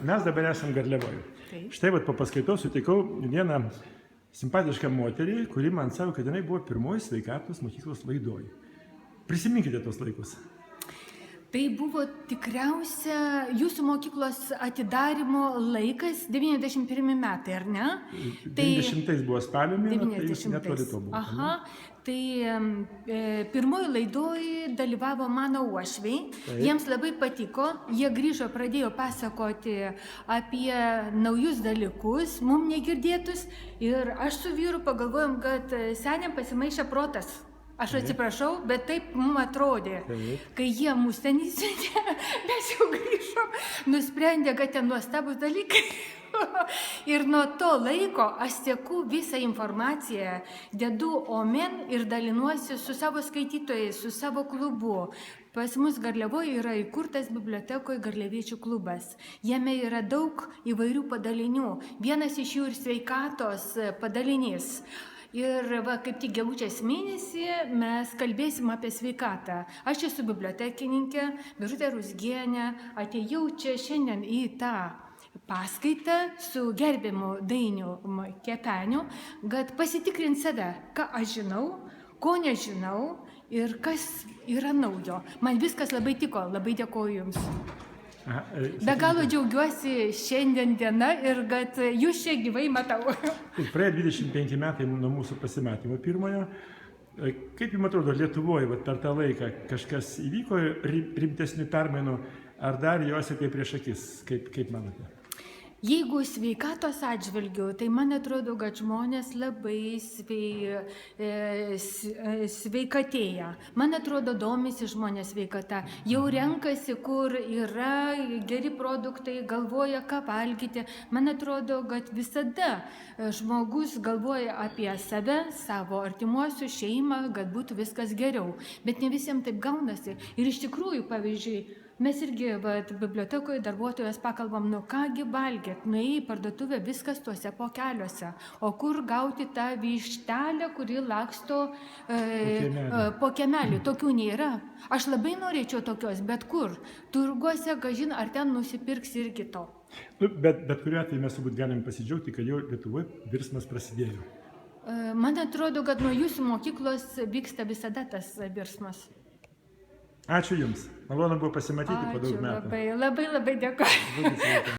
mes dabar esam Garliavoje. Štai vat po paskaitos sutikau vieną simpatišką moterį, kuri man sako, kad jinai buvo pirmoji sveikatos mokyklos laidoj. Prisiminkite tos laikus. Tai buvo tikriausia jūsų mokyklos atidarimo laikas 91 metai, ar ne? 90 buvo spalio mėnesį, tai jūs netoli to buvo. Aha, tai pirmoji laidoj dalyvavo mano uošviai, jiems labai patiko, jie grįžo, pradėjo pasakoti apie naujus dalykus, mums negirdėtus, ir aš su vyru pagalvojom, kad seniam pasimaišė protas. Aš atsiprašau, bet taip mums atrodė. Kai jie mus ten įsiuntė, mes jau grįžom, nusprendė, kad ten nuostabus dalykai. Ir nuo to laiko aš seku visą informaciją, dedu omen ir dalinuosi su savo skaitytojais, su savo klubu. Pas mus Garliavoje yra įkurtas bibliotekoje Garliaviečių klubas. Jame yra daug įvairių padalinių. Vienas iš jų ir sveikatos padalinys. Ir va, kaip tik gegužės mėnesį mes kalbėsim apie sveikatą. Aš esu bibliotekininkė, Birutė Ruzgienė, atėjau čia šiandien į tą paskaitą su gerbiamu Dainiu Kepeniu, kad pasitikrint save, ką aš žinau, ko nežinau ir kas yra naujo. Man viskas labai tiko, labai dėkoju Jums. Be galo džiaugiuosi šiandien diena ir kad jūs čia gyvai matau. Praėjo 25 metai nuo mūsų pasimatymo pirmojo. Kaip jums atrodo, Lietuvoje per tą laiką kažkas įvyko rimtesnių permainų, ar dar jos kaip prieš akis, kaip manote? Jeigu sveikatos atžvilgiu, tai man atrodo, kad žmonės labai sveikatėja. Man atrodo, domisi žmonės sveikata. Jau renkasi, kur yra geri produktai, galvoja, ką valgyti. Man atrodo, kad visada žmogus galvoja apie save, savo artimuosius, šeimą, kad būtų viskas geriau. Bet ne visiems taip gaunasi. Ir iš tikrųjų, pavyzdžiui, mes irgi bibliotekoje darbuotojas pakalbam, nu kągi valgėt, nuėjai į parduotuvę, viskas tuose pokeliuose. O kur gauti tą vištelę, kuri laksto po kiemelį? Tokių nėra. Aš labai norėčiau tokios, bet kur? Turguose, kažin, ar ten nusipirks ir kito. Bet kuriuo atveju mes turbūt galim pasidžiaugti, kad jau Lietuvoje virsmas prasidėjo. Man atrodo, kad nuo jūsų mokyklos vyksta visada tas virsmas. Ačiū Jums. Malonu buvo pasimatyti po daug metų. Ačiū labai, labai dėkoju.